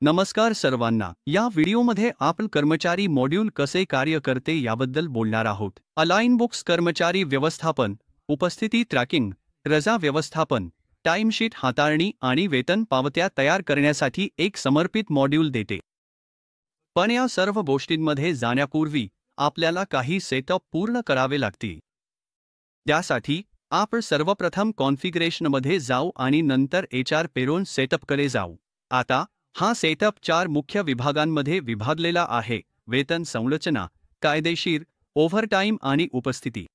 नमस्कार सर्वांना। या व्हिडिओमध्ये आपण कर्मचारी मॉड्यूल कसे कार्य करते याबद्दल बोलणार आहोत। अलाइन बुक्स कर्मचारी व्यवस्थापन, उपस्थिती ट्रॅकिंग, रजा व्यवस्थापन, टाइमशीट हाताळणी आणि वेतन पावत्या तयार करण्यासाठी एक समर्पित मॉड्यूल देते। पण या सर्व गोष्टींमध्ये जाण्यापूर्वी आपल्याला काही सेटअप पूर्ण करावे लागतील। त्यासाठी आपण सर्वप्रथम कॉन्फिगरेशनमध्ये जाऊ आणि नंतर HR पेरोल सेटअपकडे जाऊ। आता हा सेटअप 4 मुख्य विभागांमध्ये विभागलेला आहे: वेतन संरचना, कायदेशीर, ओव्हरटाइम आणि उपस्थिती।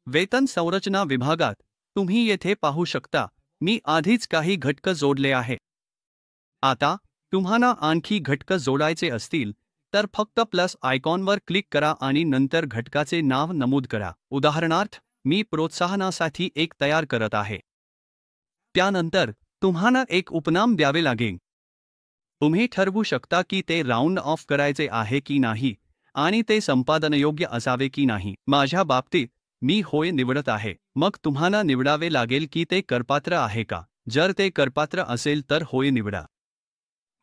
वेतन संरचना विभागात तुम्ही येथे पाहू शकता, मी आधीच काही घटक जोडले आहे। आता तुम्हाला आणखी घटक जोडायचे असतील तर फक्त प्लस आयकॉनवर क्लिक करा आणि नंतर घटकाचे नाव नमूद करा। उदाहरणार्थ, मी प्रोत्साहनासाठी एक तयार करत आहे। त्यानंतर तुम्हाला एक उपनाम द्यावे लागेल। तुम्ही ठरवू शकता की ते राऊंड ऑफ करायचे आहे की नाही आणि ते संपादनयोग्य असावे की नाही। माझ्या बाबतीत मी होय निवडत आहे। मग तुम्हाला निवडावे लागेल की ते करपात्र आहे का। जर ते करपात्र असेल तर होय निवडा।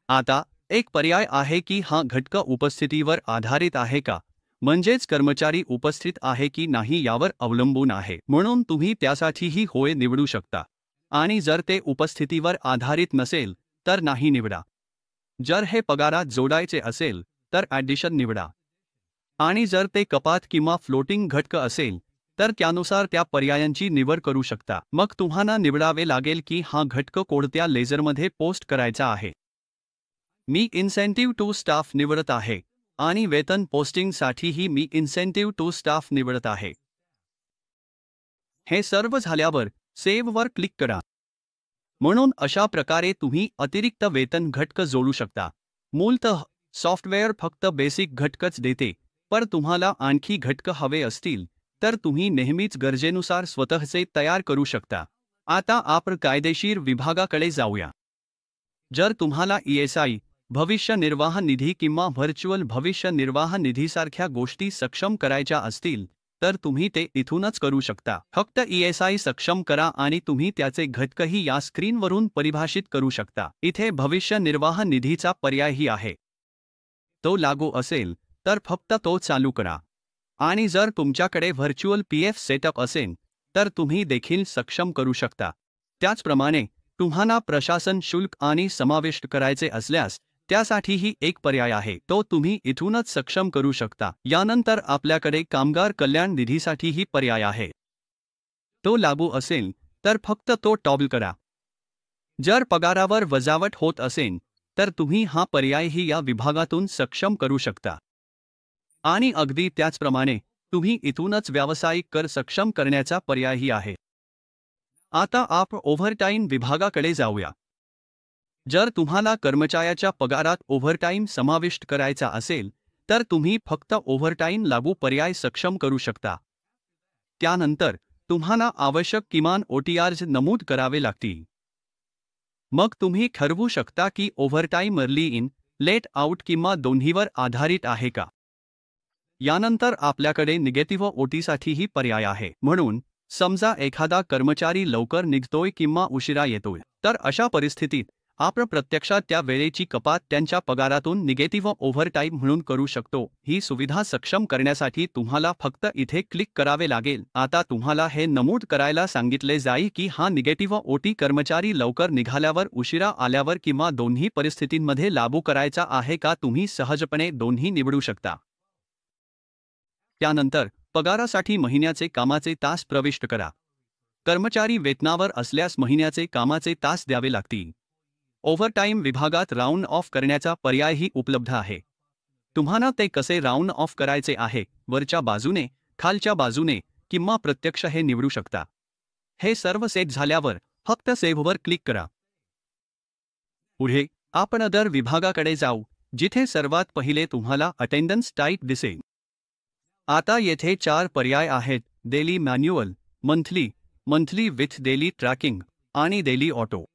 आता एक पर्याय आहे की हा घटक उपस्थितीवर आधारित आहे का, म्हणजेच कर्मचारी उपस्थित आहे की नाही यावर अवलंबून आहे, म्हणून तुम्ही त्यासाठीही होय निवडू शकता। आणि जर ते उपस्थितीवर आधारित नसेल तर नाही निवडा। जर हे पगारात जोडायचे असेल तर ॲडिशन निवडा। आणि जर ते कपात किंवा फ्लोटिंग घटक असेल तर त्यानुसार त्या पर्यायांची निवड करू शकता। मग तुम्हाला निवडावे लागेल की हा घटक कोणत्या लेजरमध्ये पोस्ट करायचा आहे। मी इन्सेंटिव्ह टू स्टाफ निवडत आहे आणि वेतन पोस्टिंगसाठीही मी इन्सेंटिव्ह टू स्टाफ निवडत आहे। हे सर्व झाल्यावर सेव्हवर क्लिक करा। म्हणून अशा प्रकारे तुम्ही अतिरिक्त वेतन घटक जोडू शकता। मूलतः सॉफ्टवेअर फक्त बेसिक घटकच देते, पण तुम्हाला आणखी घटक हवे असतील तर तुम्ही नेहमीच गरजेनुसार स्वतःचे तयार करू शकता। आता आपण कायदेशीर विभागाकडे जाऊया। जर तुम्हाला ESI, भविष्य निर्वाह निधी किंवा व्हर्च्युअल भविष्य निर्वाह निधीसारख्या गोष्टी सक्षम करायच्या असतील तर तुम्ही ते इथूनच करू शकता। फक्त ESI सक्षम करा आणि तुम्ही त्याचे घटकही या स्क्रीनवरून परिभाषित करू शकता। इथे भविष्य निर्वाह निधीचा पर्यायही आहे। तो लागू असेल तर फक्त तो चालू करा। आणि जर तुमच्याकडे व्हर्च्युअल PF सेटअप असेल तर तुम्ही देखील सक्षम करू शकता। त्याचप्रमाणे तुम्हाला प्रशासन शुल्क आणि समाविष्ट करायचे असल्यास त्यासाठीही एक पर्याय आहे, तो तुम्ही इथूनच सक्षम करू शकता। यानंतर आपल्याकडे कामगार कल्याण निधीसाठीही पर्याय आहे। तो लागू असेल तर फक्त तो टॉगल करा। जर पगारावर वजावट होत असेल तर तुम्ही हा पर्यायही या विभागातून सक्षम करू शकता। आणि अगदी त्याचप्रमाणे तुम्ही इथूनच व्यावसायिक कर सक्षम करण्याचा पर्यायही आहे। आता आपण ओव्हरटाइम विभागाकडे जाऊया। जर तुम्हाला कर्मचाऱ्याच्या पगारात ओव्हरटाइम समाविष्ट करायचा असेल तर तुम्ही फक्त ओव्हरटाइम लागू पर्याय सक्षम करू शकता। त्यानंतर तुम्हाला आवश्यक किमान OTRs नमूद करावे लागतील। मग तुम्ही ठरवू शकता की overtime early in, let out किंवा दोन्हीवर आधारित आहे का। यानंतर आपल्याकडे निगेटिव्ह OTसाठीही पर्याय आहे। म्हणून समजा एखादा कर्मचारी लवकर निघतोय किंवा उशिरा येतोय तर अशा परिस्थितीत आपण प्रत्यक्षात त्या वेळेची कपात त्यांच्या पगारातून निगेटिव्ह ओव्हरटाइम म्हणून करू शकतो। ही सुविधा सक्षम करण्यासाठी तुम्हाला फक्त इथे क्लिक करावे लागेल। आता तुम्हाला हे नमूद करायला सांगितले जाईल की हा निगेटिव्ह OT कर्मचारी लवकर निघाल्यावर, उशिरा आल्यावर किंवा दोन्ही परिस्थितींमध्ये लागू करायचा आहे का। तुम्ही सहजपणे दोन्ही निवडू शकता। त्यानंतर पगारासाठी महिन्याचे कामाचे तास प्रविष्ट करा। कर्मचारी वेतनावर असल्यास महिन्याचे कामाचे तास द्यावे लागतील। ओव्हरटाइम विभागात राऊंड ऑफ करण्याचा पर्यायही उपलब्ध आहे। तुम्हाला ते कसे राऊंड ऑफ करायचे आहे, वरच्या बाजूने, खालच्या बाजूने किंवा प्रत्यक्ष हे निवडू शकता। हे सर्व सेट झाल्यावर फक्त सेव्हवर क्लिक करा। पुढे आपण अदर विभागाकडे जाऊ, जिथे सर्वात पहिले तुम्हाला अटेंडन्स टाइप दिसेल। आता येथे 4 पर्याय आहेत: daily manual, monthly with daily tracking आणि डेली ऑटो।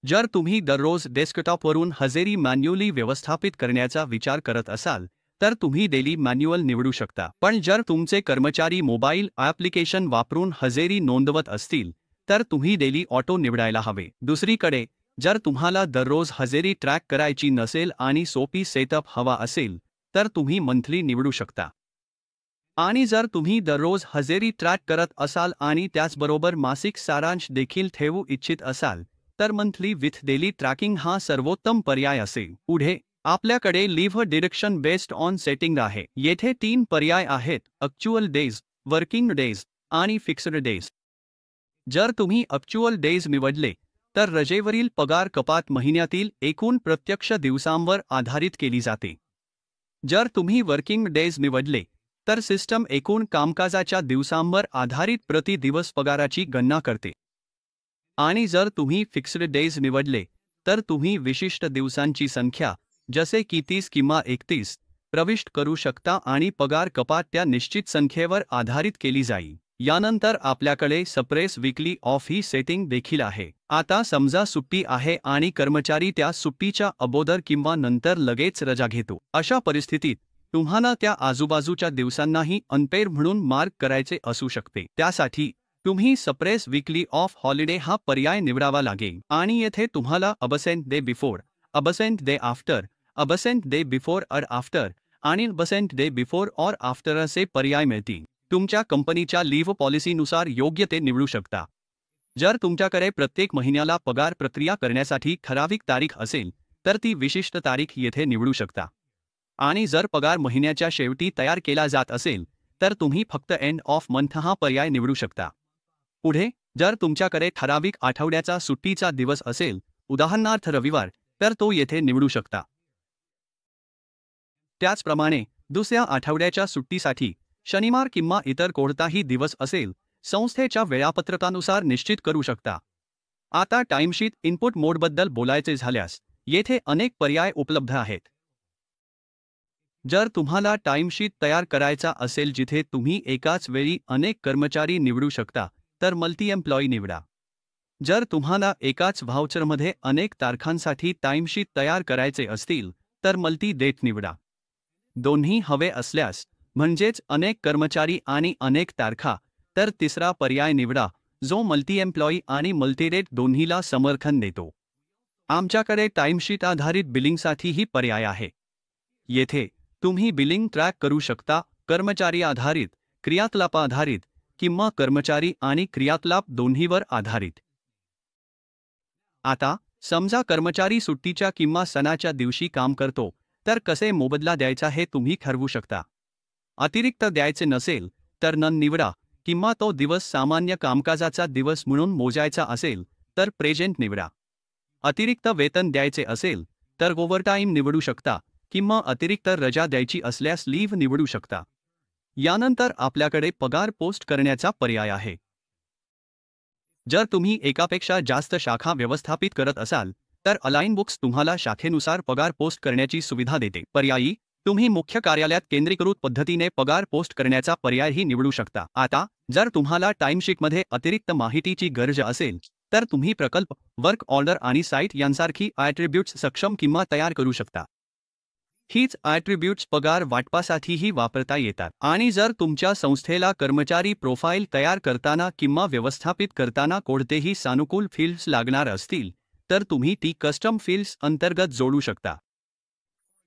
जर तुम्ही दररोज डेस्कटॉपवरून हजेरी मॅन्युअली व्यवस्थापित करण्याचा विचार करत असाल तर तुम्ही डेली मॅन्युअल निवडू शकता। पण जर तुमचे कर्मचारी मोबाईल ॲप्लिकेशन वापरून हजेरी नोंदवत असतील तर तुम्ही डेली ऑटो निवडायला हवे। दुसरीकडे जर तुम्हाला दररोज हजेरी ट्रॅक करायची नसेल आणि सोपी सेटअप हवा असेल तर तुम्ही मंथली निवडू शकता. आणि जर तुम्ही दररोज हजेरी ट्रॅक करत असाल आणि त्याचबरोबर मासिक सारांश देखील ठेवू इच्छित असाल तर मंथली विथ डेली ट्रॅकिंग हा सर्वोत्तम पर्याय असेल. पुढे आपल्याकडे leave deduction based on setting आहे. येथे 3 पर्याय आहेत: अक्चुअल डेज, वर्किंग डेज आणि फिक्स्ड डेज. जर तुम्ही अक्चुअल डेज निवडले तर रजेवरील पगार कपात महिन्यातील एकूण प्रत्यक्ष दिवसांवर आधारित केली जाते. जर तुम्ही वर्किंग डेज निवडले तर सिस्टम एकूण कामकाजाच्या दिवसांवर आधारित प्रति दिवस पगाराची गणना करते. आणि जर तुम्ही फिक्स्ड डेज निवडले तर तुम्ही विशिष्ट दिवसांची संख्या जसे की 30 किंवा 31 प्रविष्ट करू शकता आणि पगार कपात त्या निश्चित संख्येवर आधारित केली जाईल. यानंतर आपल्याकडे सप्रेस वीकली ऑफ ही सेटिंग देखील आहे. आता समजा सुट्टी आहे आणि कर्मचारी त्या सुट्टीच्या अगोदर किंवा नंतर लगेच रजा घेतो. अशा परिस्थितीत तुम्हाला त्या आजूबाजूच्या दिवसांनाही अनपेड म्हणून मार्क करायचे असू शकते. त्यासाठी तुम्ही सप्रेस वीकली ऑफ हॉलिडे हा पर्याय निवडावा लागेल. आणि येथे तुम्हाला absent day before, absent day after, absent day before और आफ्टर आणि अबसेंट डे बिफोर और आफ्टर असे पर्याय मिळतील. तुमच्या कंपनीच्या लिव्ह पॉलिसीनुसार योग्य ते निवडू शकता. जर तुमच्याकडे प्रत्येक महिन्याला पगार प्रक्रिया करण्यासाठी ठराविक तारीख असेल तर ती विशिष्ट तारीख येथे निवडू शकता. आणि जर पगार महिन्याच्या शेवटी तयार केला जात असेल तर तुम्ही फक्त एंड ऑफ मंथ हा पर्याय निवडू शकता. पुढे जर तुमच्याकडे ठराविक आठवड्याचा सुट्टीचा दिवस असेल, उदाहरणार्थ रविवार, तर तो येथे निवडू शकता. त्याचप्रमाणे दुसऱ्या आठवड्याच्या सुट्टीसाठी शनिवार किंवा इतर कोणताही दिवस असेल, संस्थेच्या वेळापत्रकानुसार निश्चित करू शकता. आता टाइमशीट इनपुट मोडबद्दल बोलायचे झाल्यास येथे अनेक पर्याय उपलब्ध आहेत. जर तुम्हाला टाइमशीट तयार करायचा असेल जिथे तुम्ही एकाच वेळी अनेक कर्मचारी निवडू शकता तर मल्टी एम्प्लॉई निवडा. जर तुम्हाला एकाच व्हाउचरमध्ये अनेक तारखांसाठी टाइमशीट तयार करायचे असतील तर मल्टी डेट निवडा. दोन्ही हवे असल्यास म्हणजेच अनेक कर्मचारी आणि अनेक तारखा तर तिसरा पर्याय निवडा जो मल्टी एम्प्लॉई आणि मल्टीडेट दोन्हीला समर्थन देतो. आमच्याकडे टाइमशीट आधारित बिलिंगसाठीही पर्याय आहे. येथे तुम्ही बिलिंग ट्रॅक करू शकता, कर्मचारी आधारित, क्रियाकलाप आधारित किंवा कर्मचारी आणि क्रियाकलाप दोन्हीवर आधारित. आता समजा कर्मचारी सुट्टीच्या किंवा सणाच्या दिवशी काम करतो तर कसे मोबदला द्यायचा हे तुम्ही ठरवू शकता. अतिरिक्त द्यायचे नसेल तर नन निवडा किंवा तो दिवस सामान्य कामकाजाचा दिवस म्हणून मोजायचा असेल तर प्रेझेंट निवडा. अतिरिक्त वेतन द्यायचे असेल तर ओव्हरटाईम निवडू शकता किंवा अतिरिक्त रजा द्यायची असल्यास लीव्ह निवडू शकता. यानंतर आपल्याकडे पगार पोस्ट करण्याचा पर्याय आहे. जर तुम्ही एकापेक्षा जास्त शाखा व्यवस्थापित करत असाल तर अलाइन बुक्स तुम्हाला शाखेनुसार पगार पोस्ट करण्याची सुविधा देते. पर्यायी तुम्ही मुख्य कार्यालयात केंद्रीकृत पद्धतीने पगार पोस्ट करण्याचा पर्यायही निवडू शकता. आता जर तुम्हाला टाइमशीटमध्ये अतिरिक्त माहितीची गरज असेल तर तुम्ही प्रकल्प, वर्क ऑर्डर आणि साइट यांसारखी ॲट्रिब्यूट्स सक्षम किंवा तयार करू शकता. हीच ॲट्रिब्यूट्स पगार वाटपासाठीही वापरता येतात. आणि जर तुमच्या संस्थेला कर्मचारी प्रोफाईल तयार करताना किंवा व्यवस्थापित करताना कोणतेही सानुकूल फील्ड्स लागणार असतील तर तुम्ही ती कस्टम फील्ड्स अंतर्गत जोडू शकता.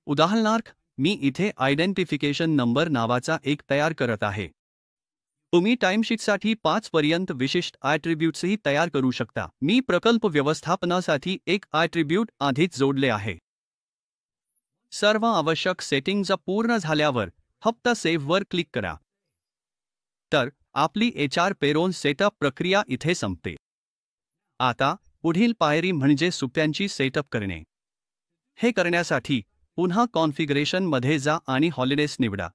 उदाहरणार्थ मी इथे आयडेंटिफिकेशन नंबर नावाचा एक तयार करत आहे. तुम्ही टाइमशीटसाठी 5 पर्यंत विशिष्ट ॲट्रिब्यूट्सही तयार करू शकता. मी प्रकल्प व्यवस्थापनासाठी एक ॲट्रिब्यूट आधीच जोडले आहे. सर्व आवश्यक सेटिंग्ज पूर्ण झाल्यावर फक्त सेव्हवर क्लिक करा. तर आपली HR पेरोल सेटअप प्रक्रिया इथे संपते. आता पुढील पायरी म्हणजे सुट्ट्यांची सेटअप करणे. हे करण्यासाठी पुन्हा कॉन्फिगरेशनमध्ये जा आणि हॉलिडेज निवडा.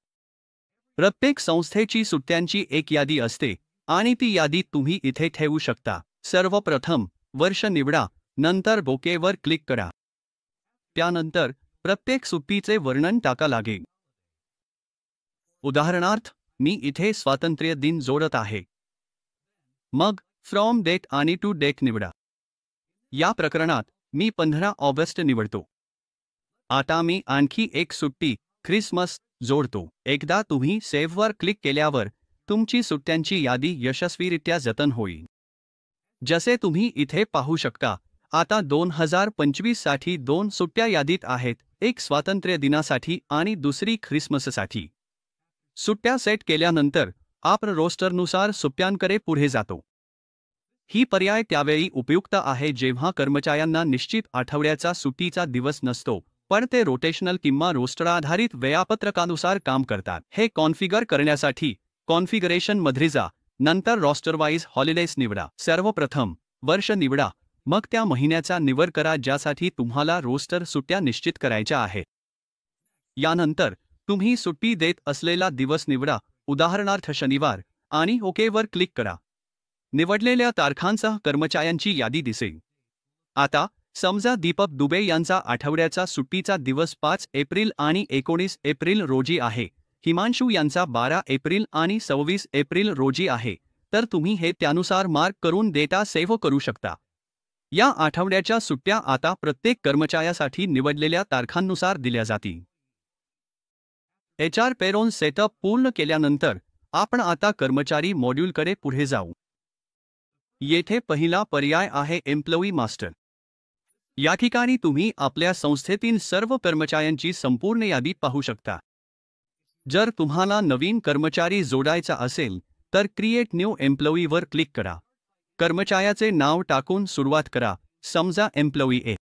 प्रत्येक संस्थेची सुट्ट्यांची एक यादी असते आणि ती यादी तुम्ही इथे ठेवू शकता. सर्वप्रथम वर्ष निवडा, नंतर ओकेवर क्लिक करा. त्यानंतर प्रत्येक सुट्टीचे वर्णन टाका लागेल. उदाहरणार्थ मी इथे स्वातंत्र्य दिन जोडत आहे. मग फ्रॉम डेट आणि टू डेट निवडा. या प्रकरणात मी 15 ऑगस्ट निवडतो. आता मी आणखी एक सुट्टी, ख्रिसमस, जोडतो. एकदा तुम्ही सेव्हवर क्लिक केल्यावर तुमची सुट्ट्यांची यादी यशस्वीरित्या जतन होईल. जसे तुम्ही इथे पाहू शकता, आता 2025 साठी 2 सुट्ट्या यादीत आहेत, एक स्वातंत्र्य दिनासाठी आणि दुसरी ख्रिसमससाठी. सुट्ट्या सेट केल्यानंतर आपण रोस्टरनुसार सुट्ट्यांकडे पुढे जातो. ही पर्याय त्यावेळी उपयुक्त आहे जेव्हा कर्मचाऱ्यांना निश्चित आठवड्याचा सुट्टीचा दिवस नसतो, पण ते रोटेशनल किंवा रोस्टर आधारित वेळापत्रकानुसार काम करतात. हे कॉन्फिगर करण्यासाठी कॉन्फिगरेशनमध्ये जा, नंतर रोस्टरवाईज हॉलिडेज निवडा. सर्वप्रथम वर्ष निवडा, मग त्या महिन्याचा निवड करा ज्यासाठी तुम्हाला रोस्टर सुट्ट्या निश्चित करायच्या आहेत. यानंतर तुम्ही सुट्टी देत असलेला दिवस निवडा, उदाहरणार्थ शनिवार, आणि ओकेवर क्लिक करा. निवडलेल्या तारखांसह कर्मचाऱ्यांची यादी दिसेल. आता समजा दीपक दुबे यांचा आठवड्याचा सुट्टीचा दिवस 5 एप्रिल आणि 19 एप्रिल रोजी आहे, हिमांशू यांचा 12 एप्रिल आणि 26 एप्रिल रोजी आहे, तर तुम्ही हे त्यानुसार मार्क करून डेटा सेव्ह करू शकता. या आठवड्याच्या सुट्ट्या आता प्रत्येक कर्मचाऱ्यासाठी निवडलेल्या तारखांनुसार दिल्या जातील. HR पेरोल सेटअप पूर्ण केल्यानंतर आपण आता कर्मचारी मॉड्यूलकडे पुढे जाऊ. येथे पहिला पर्याय आहे एम्प्लॉई मास्टर. या ठिकाणी तुम्ही आपल्या संस्थेतील सर्व कर्मचाऱ्यांची संपूर्ण यादी पाहू शकता. जर तुम्हाला नवीन कर्मचारी जोडायचा असेल तर क्रिएट न्यू एम्प्लॉईवर क्लिक करा. कर्मचाऱ्याचे नाव टाकून सुरुवात करा, समजा एम्प्लॉई ए.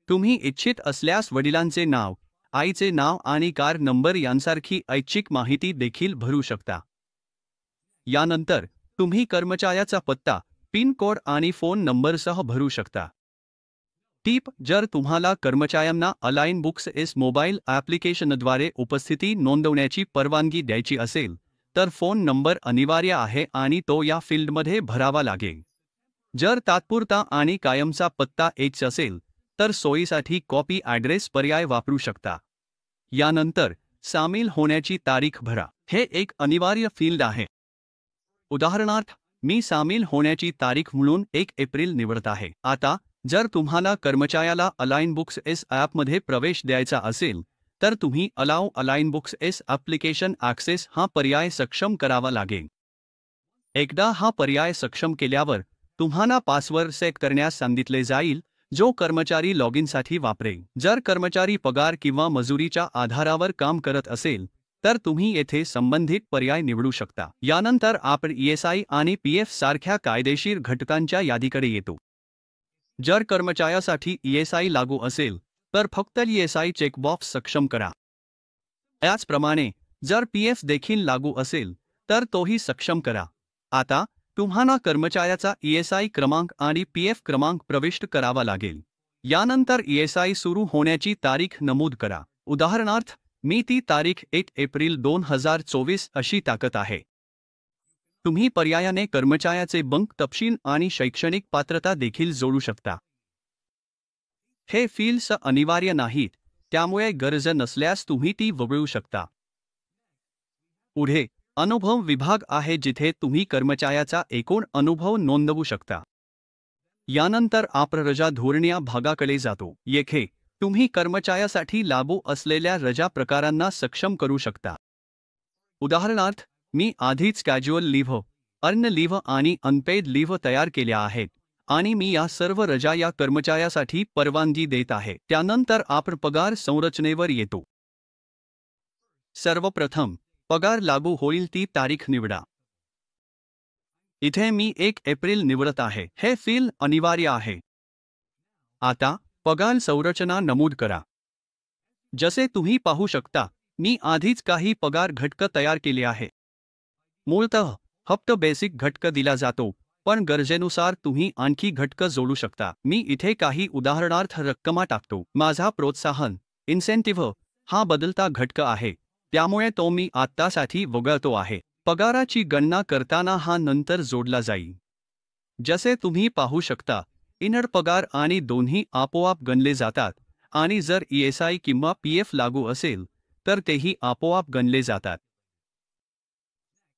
तुम्ही इच्छित असल्यास वडिलांचे नाव, आईचे नाव आणि कार नंबर यांसारखी ऐच्छिक माहिती देखील भरू शकता. यानंतर तुम्ही कर्मचाऱ्याचा पत्ता, पिन कोड आणि फोन नंबरसह भरू शकता. टिप: जर तुम्हाला कर्मचाऱ्यांना अलाइन बुक्स एस मोबाईल ॲप्लिकेशनद्वारे उपस्थिती नोंदवण्याची परवानगी द्यायची असेल तर फोन नंबर अनिवार्य आहे आणि तो या फील्डमध्ये भरावा लागेल. जर तात्पुरता आणि कायमचा पत्ता एच असेल तर सोयीसाठी कॉपी ॲड्रेस पर्याय वापरू शकता. यानंतर सामील होण्याची तारीख भरा. हे एक अनिवार्य फील्ड आहे. उदाहरणार्थ, मी सामील होण्याची तारीख म्हणून 1 एप्रिल निवडत आहे. आता जर तुम्हाला कर्मचाऱ्याला अलाइन बुक्स एस ॲपमध्ये प्रवेश द्यायचा असेल तर तुम्ही allow align books S application access हा पर्याय सक्षम करावा लागेल. एकदा हा पर्याय सक्षम केल्यावर तुम्हाला पासवर्ड सेट करण्यास सांगितले जाईल जो कर्मचारी लॉगिनसाठी वापरेल. जर कर्मचारी पगार किंवा मजुरीच्या आधारावर काम करत असेल तर तुम्ही येथे संबंधित पर्याय निवडू शकता. यानंतर आपण ESI आणि PF सारख्या कायदेशीर घटकांच्या यादीकडे येतो. जर कर्मचाऱ्यासाठी ESI लागू असेल तर फक्त ESI चेकबॉक्स सक्षम करा. याचप्रमाणे जर PF देखील लागू असेल तर तोही सक्षम करा. आता तुम्हाला कर्मचाऱ्याचा ESI क्रमांक आणि PF क्रमांक प्रविष्ट करावा लागेल. यानंतर ESI सुरू होण्याची तारीख नमूद करा. उदाहरणार्थ, मी ती तारीख 1 एप्रिल 2024 अशी टाकत आहे. तुम्ही पर्यायाने कर्मचाऱ्याचे बँक तपशील आणि शैक्षणिक पात्रता देखील जोडू शकता. हे फील्ड्स अनिवार्य नाहीत, त्यामुळे गरज नसल्यास तुम्ही ती वगळू शकता. पुढे अनुभव विभाग आहे जिथे तुम्ही कर्मचाऱ्याचा एकूण अनुभव नोंदवू शकता. यानंतर आपण रजा धोरण्या भागाकडे जातो. येथे तुम्ही कर्मचाऱ्यासाठी लागू असलेल्या रजा प्रकारांना सक्षम करू शकता. उदाहरणार्थ, मी आधीच कॅज्युअल लीव्ह, अर्न लीव्ह आणि अनपेड लीव्ह तयार केल्या आहेत आणि मी या सर्व रजा या कर्मचाऱ्यासाठी परवानगी देत आहे. त्यानंतर आपण पगार संरचनेवर येतो. सर्वप्रथम पगार लागू होईल ती तारीख निवडा. इथे मी 1 एप्रिल निवडत आहे. हे फील्ड अनिवार्य आहे. आता पगार संरचना नमूद करा. जसे तुम्ही पाहू शकता, मी आधीच काही पगार घटक तयार केले आहे. मूळतः फक्त बेसिक घटक दिला जातो, पण गरजेनुसार तुम्ही आणखी घटक जोडू शकता. मी इथे काही उदाहरणार्थ रक्कमा टाकतो. माझा प्रोत्साहन इन्सेंटिव्ह हा बदलता घटक आहे, त्यामुळे तो मी आत्तासाठी वगळतो आहे. पगाराची गणना करताना हा नंतर जोडला जाईल. जसे तुम्ही पाहू शकता, इनर पगार आणि दोन्ही आपोआप गणले जातात आणि जर ESI किंवा PF लागू असेल तर तेही आपोआप गणले जातात.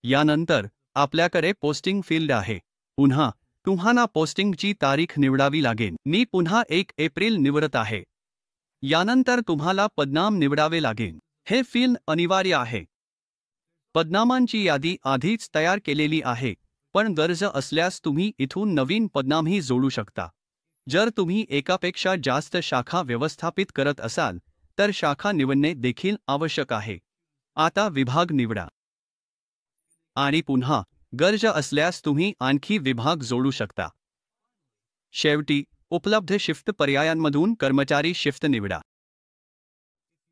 यानंतर आपल्याकडे पोस्टिंग फील्ड आहे. पुन्हा तुम्हाला पोस्टिंगची तारीख निवडावी लागेल. मी पुन्हा 1 एप्रिल निवडत आहे. यानंतर तुम्हाला पदनाम निवडावे लागेल. हे फील्ड अनिवार्य आहे. पदनामांची यादी आधीच तयार केलेली आहे, पण गरज असल्यास तुम्ही इथून नवीन पदनामही जोडू शकता. जर तुम्ही एकापेक्षा जास्त शाखा व्यवस्थापित करत असाल तर शाखा निवडणे देखील आवश्यक आहे. आता विभाग निवडा आणि पुन्हा गरज असल्यास तुम्ही आणखी विभाग जोडू शकता. शेवटी उपलब्ध शिफ्ट पर्यायांमधून कर्मचारी शिफ्ट निवडा.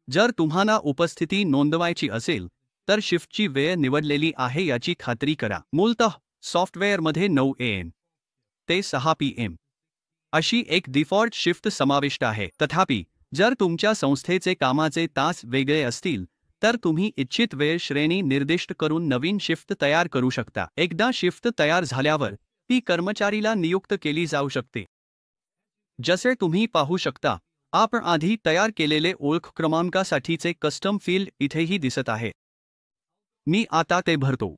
जर तुम्हाला उपस्थिती नोंदवायची असेल तर शिफ्टची वेळ निवडलेली आहे याची खात्री करा. मूलतः सॉफ्टवेअरमध्ये 9 AM ते 6 PM अशी एक डिफॉल्ट शिफ्ट समाविष्ट आहे. तथापि जर तुमच्या संस्थेचे कामाचे तास वेगळे असतील तर तुम्ही इच्छित वेळ श्रेणी निर्दिष्ट करून नवीन शिफ्ट तयार करू शकता. एकदा शिफ्ट तयार झाल्यावर ती कर्मचारीला नियुक्त केली जाऊ शकते. जसे तुम्ही पाहू शकता, आपण आधी तयार केलेले ओळख क्रमांकासाठीचे कस्टम फील्ड इथेही दिसत आहे. मी आता ते भरतो.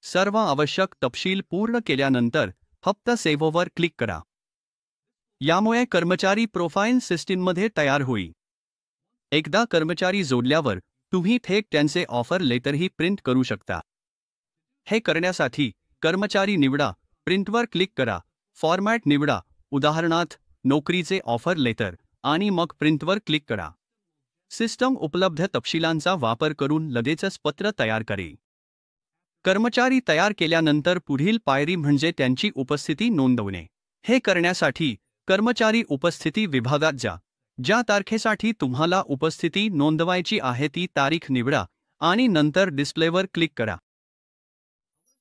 सर्व आवश्यक तपशील पूर्ण केल्यानंतर फक्त सेव्हवर क्लिक करा. यामुळे कर्मचारी प्रोफाइल सिस्टीममध्ये तयार होईल. एकदा कर्मचारी जोडल्यावर तुम्ही थेट त्यांचे ऑफर लेटरही प्रिंट करू शकता. हे करण्यासाठी कर्मचारी निवडा, प्रिंटवर क्लिक करा, फॉर्मॅट निवडा, उदाहरणार्थ नोकरीचे ऑफर लेटर, आणि मग प्रिंटवर क्लिक करा. सिस्टम उपलब्ध तपशिलांचा वापर करून लगेचच पत्र तयार करेल. कर्मचारी तयार केल्यानंतर पुढील पायरी म्हणजे त्यांची उपस्थिती नोंदवणे. हे करण्यासाठी कर्मचारी उपस्थिती विभागात जा. ज्या तारखेसाठी तुम्हाला उपस्थिती नोंदवायची आहे ती तारीख निवडा आणि नंतर डिस्प्लेवर क्लिक करा.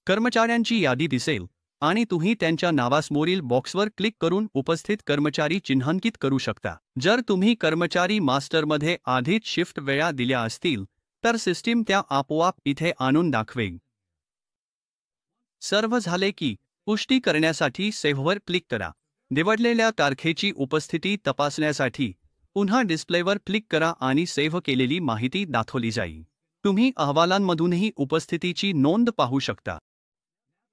कर्मचाऱ्यांची यादी दिसेल आणि तुम्ही त्यांच्या नावासमोरील बॉक्सवर क्लिक करून उपस्थित कर्मचारी चिन्हांकित करू शकता. जर तुम्ही कर्मचारी मास्टरमध्ये आधीच शिफ्ट वेळा दिल्या असतील तर सिस्टीम त्या आपोआप इथे आणून दाखवेल. सर्व झाले की पुष्टी करण्यासाठी सेव्हवर क्लिक करा. निवडलेल्या तारखेची उपस्थिती तपासण्यासाठी पुन्हा डिस्प्लेवर क्लिक करा आणि सेव्ह केलेली माहिती दाखवली जाईल. तुम्ही अहवालांमधूनही उपस्थितीची नोंद पाहू शकता.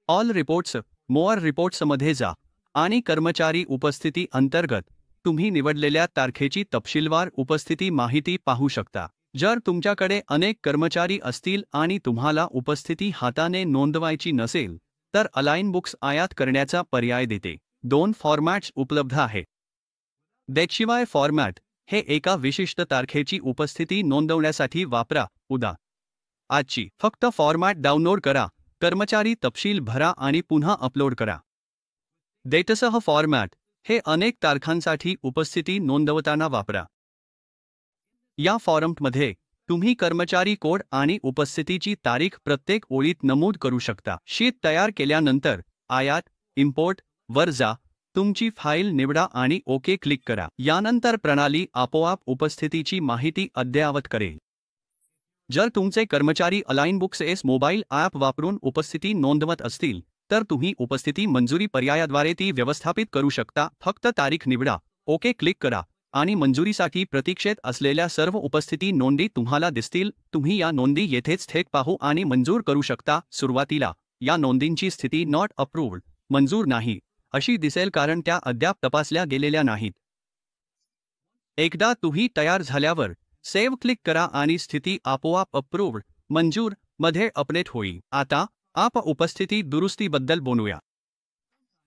ऑल रिपोर्ट्स, मोअर रिपोर्ट्समध्ये जा आणि कर्मचारी उपस्थिती अंतर्गत तुम्ही निवडलेल्या तारखेची तपशीलवार उपस्थिती माहिती पाहू शकता. जर तुमच्याकडे अनेक कर्मचारी असतील आणि तुम्हाला उपस्थिती हाताने नोंदवायची नसेल तर अलाइन बुक्स आयात करण्याचा पर्याय देते. 2 फॉर्मॅट्स उपलब्ध आहेत. त्याशिवाय फॉर्मॅट हे एका विशिष्ट तारखेची उपस्थिती नोंदवण्यासाठी वापरा. उदा. आजची फक्त फॉर्मॅट डाउनलोड करा, कर्मचारी तपशील भरा आणि पुन्हा अपलोड करा. डेटसह फॉर्मॅट हे अनेक तारखांसाठी उपस्थिती नोंदवताना वापरा. या फॉर्मॅटमध्ये तुम्ही कर्मचारी कोड आणि उपस्थितीची तारीख प्रत्येक ओळीत नमूद करू शकता. शीट तयार केल्यानंतर आयात, इम्पोर्ट वर जा, तुमची फाईल निवडा आणि ओके क्लिक करा. यानंतर प्रणाली आपोआप उपस्थितीची माहिती अद्ययावत करेल. जर तुमचे कर्मचारी align books S mobile app वापरून उपस्थिती नोंदवत असतील तर तुम्ही उपस्थिती मंजुरी पर्यायाद्वारे ती व्यवस्थापित करू शकता. फक्त तारीख निवडा, ओके क्लिक करा आणि मंजुरीसाठी प्रतीक्षेत असलेल्या सर्व उपस्थिती नोंदी तुम्हाला दिसतील. तुम्ही या नोंदी येथेच थेट पाहू आणि मंजूर करू शकता. सुरुवातीला या नोंदींची स्थिती नॉट अप्रूव्ड, मंजूर नाही, अशी दिसेल कारण त्या अद्याप तपासल्या गेलेल्या नाहीत. एकदा तुम्ही तयार झाल्यावर सेव्ह क्लिक करा आणि स्थिती आपोआप अप्रूव्ड, मंजूर मध्ये अपडेट होईल. आता आपण उपस्थिती दुरुस्तीबद्दल बोलूया.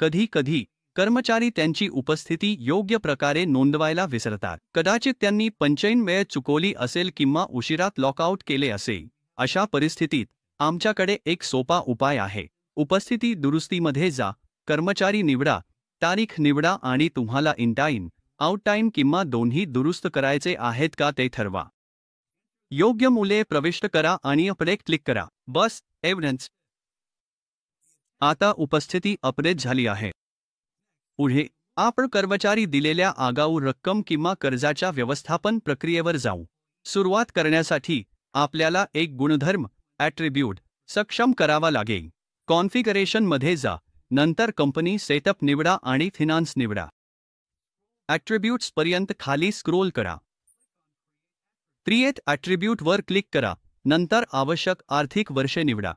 कधी कधी कर्मचारी त्यांची उपस्थिती योग्य प्रकारे नोंदवायला विसरतात. कदाचित त्यांनी पंचैन वेळ चुकवली असेल किंवा उशिरात लॉकआउट केले असेल. अशा परिस्थितीत आमच्याकडे एक सोपा उपाय आहे. उपस्थिती दुरुस्तीमध्ये जा, कर्मचारी निवडा, तारीख निवडा आणि तुम्हाला इन टाइम, आउट टाइम किंवा दोन्ही दुरुस्त करायचे आहेत का ते ठरवा. योग्य मूल्ये प्रविष्ट करा आणि अपडेट क्लिक करा. बस एव्हडन्स. आता उपस्थिती अपडेट झाली आहे. पुढे आपण कर्मचारी दिलेल्या आगाऊ रक्कम किंवा कर्जाच्या व्यवस्थापन प्रक्रियेवर जाऊ. सुरुवात करण्यासाठी आपल्याला एक गुणधर्म ॲट्रिब्यूट सक्षम करावा लागेल. कॉन्फिगरेशनमध्ये जा, नंतर कंपनी सेटअप निवडा आणि फिनान्स निवडा. ॲट्रिब्यूट्स पर्यंत खाली स्क्रोल करा. क्रिएट ॲट्रिब्यूटवर क्लिक करा, नंतर आवश्यक आर्थिक वर्षे निवडा.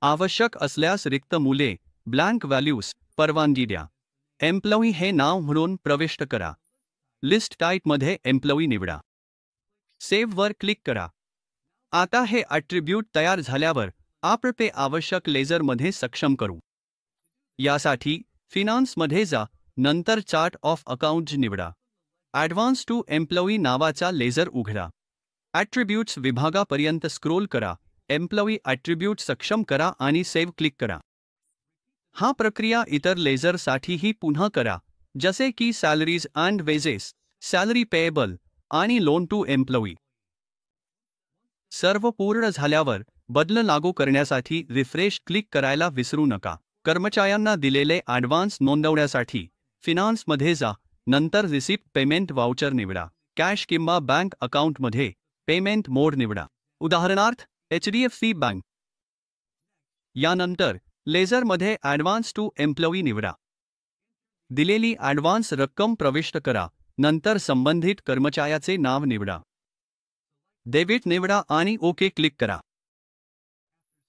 आवश्यक असल्यास रिक्त मूल्ये, ब्लँक व्हॅल्यूज परवानगी द्या. एम्प्लॉई हे नाव म्हणून प्रविष्ट करा. लिस्ट टाईपमध्ये एम्प्लॉई निवडा. सेव्हवर क्लिक करा. आता हे ॲट्रिब्यूट तयार झाल्यावर आपण ते आवश्यक लेजरमध्ये सक्षम करू. यासाठी फिनान्समध्ये जा, नंतर चार्ट ऑफ अकाउंट्स निवडा. ॲडव्हान्स टू एम्प्लॉई नावाचा लेजर उघडा. ॲट्रिब्यूट्स विभागापर्यंत स्क्रोल करा. एम्प्लॉई ॲट्रिब्यूट सक्षम करा आणि सेव्ह क्लिक करा. हा प्रक्रिया इतर लेजरसाठीही पुन्हा करा, जसे की salaries and wedges, salary payable आणि लोन टू एम्प्लॉई. सर्व पूर्ण झाल्यावर बदल लागू करण्यासाठी रिफ्रेश क्लिक करायला विसरू नका. कर्मचाऱ्यांना दिलेले ॲडव्हान्स नोंदवण्यासाठी फिनान्समध्ये जा, नंतर रिसिप्ट पेमेंट वाउचर निवडा. कॅश किंवा बँक अकाउंटमध्ये पेमेंट मोड निवडा, उदाहरणार्थ HDFC बँक. यानंतर लेजरमध्ये ॲडव्हान्स टू एम्प्लॉई निवडा. दिलेली ॲडव्हान्स रक्कम प्रविष्ट करा, नंतर संबंधित कर्मचाऱ्याचे नाव निवडा. डेबिट निवडा आणि ओके क्लिक करा.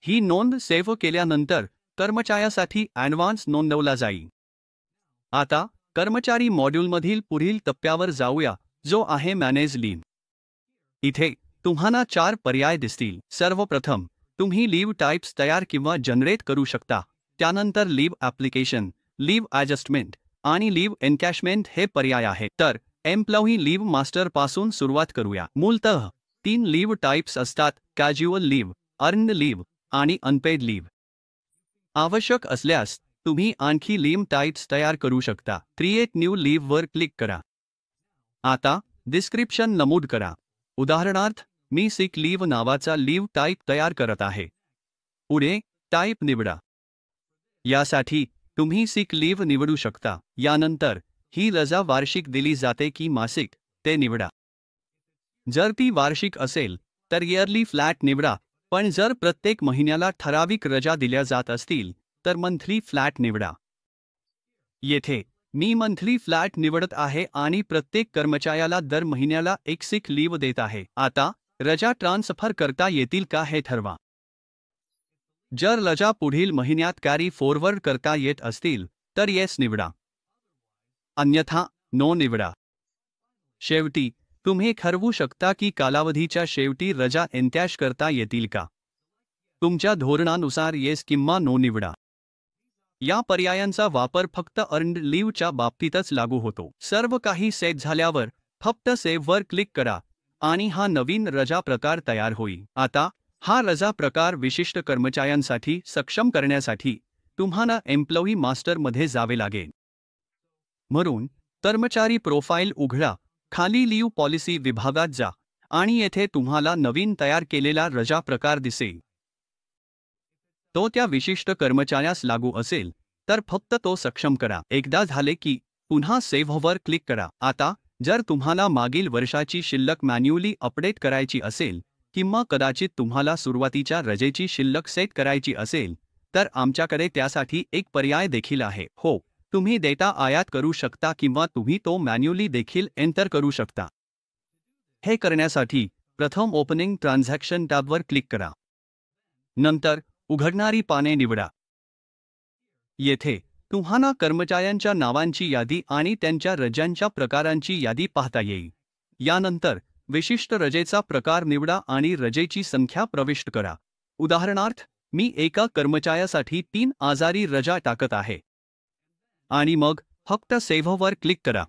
ही नोंद सेव्ह केल्यानंतर कर्मचाऱ्यासाठी ॲडव्हान्स नोंदवला जाईल. आता कर्मचारी मॉड्यूलमधील पुढील टप्प्यावर जाऊया, जो आहे मॅनेज लीव्ह. इथे तुम्हाला 4 पर्याय दिसतील. सर्वप्रथम तुम्ही लीव्ह टाइप्स तयार किंवा जनरेट करू शकता. त्यानंतर लीव्ह ॲप्लिकेशन, लीव्ह ॲडजस्टमेंट आणि लीव्ह एन्कॅशमेंट हे पर्याय आहेत. तर एम्प्लॉई लीव्ह मास्टर पासून सुरुवात करूया. मूलतः 3 लीव्ह टाइप्स असतात: कॅज्युअल लीव्ह, अर्न्ड लीव्ह आणि अनपेड लीव्ह. आवश्यक असल्यास तुम्ही आणखी लीव्ह टाइप्स तयार करू शकता. क्रिएट न्यू लीव्हवर क्लिक करा. आता डिस्क्रिप्शन नमूद करा. उदाहरणार्थ, मी सिक लीव्ह नावाचा लीव्ह टाइप तयार करत आहे. पुढे टाइप निवडा. यासाठी तुम्ही सिक लीव्ह निवडू शकता. यानंतर ही रजा वार्षिक दिली जाते की मासिक ते निवडा. जर ती वार्षिक असेल तर इयरली फ्लॅट निवडा, पण जर प्रत्येक महिन्याला ठराविक रजा दिल्या जात असतील तर मंथली फ्लॅट निवडा. येथे मी मंथली फ्लॅट निवडत आहे आणि प्रत्येक कर्मचाऱ्याला दर महिन्याला एक सिक लीव्ह देत आहे. आता रजा ट्रान्सफर करता येतील का हे ठरवा. जर रजा पुढील महिन्यात कॅरी फॉरवर्ड करता येत असतील तर येस निवडा, अन्यथा नो निवडा. शेवटी तुम्ही ठरवू शकता की कालावधीच्या शेवटी रजा एन्कॅश करता येतील का. तुमच्या धोरणानुसार येस किंवा नो निवडा. या पर्यायांचा वापर फक्त अर्न्ड लीव्हच्या बाबतीतच लागू होतो. सर्व काही सेट झाल्यावर फक्त सेव्हवर क्लिक करा आणि हा नवीन रजा प्रकार तयार होईल. आता हा रजा प्रकार विशिष्ट कर्मचाऱ्यांसाठी सक्षम करण्यासाठी तुम्हाला एम्प्लॉई मास्टरमध्ये जावे लागेल. म्हणून कर्मचारी प्रोफाइल उघडा, खाली लीव्ह पॉलिसी विभागात जा आणि येथे तुम्हाला नवीन तयार केलेला रजा प्रकार दिसेल. तो त्या विशिष्ट कर्मचाऱ्यास लागू असेल तर फक्त तो सक्षम करा. एकदा झाले की पुन्हा सेव्हवर क्लिक करा. आता जर तुम्हाला मागील वर्षाची शिल्लक मॅन्युअली अपडेट करायची असेल किंवा कदाचित तुम्हाला सुरुवातीच्या रजेची शिल्लक सेट करायची असेल तर आमच्याकडे त्यासाठी एक पर्याय देखील आहे. हो, तुम्ही डेटा आयात करू शकता किंवा तुम्ही तो मॅन्युअली देखील एंटर करू शकता. हे करण्यासाठी प्रथम ओपनिंग ट्रान्झॅक्शन टॅबवर क्लिक करा. नंतर उघडणारी पाने निवडा. येथे तुम्हाला कर्मचाऱ्यांच्या नावांची यादी आणि त्यांच्या रजांच्या प्रकारांची यादी पाहता येईल. यानंतर विशिष्ट रजेचा प्रकार निवडा आणि रजेची संख्या प्रविष्ट करा. उदाहरणार्थ, मी एका कर्मचाऱ्यासाठी 3 आजारी रजा टाकत आहे. आणि मग फक्त सेव्हवर क्लिक करा.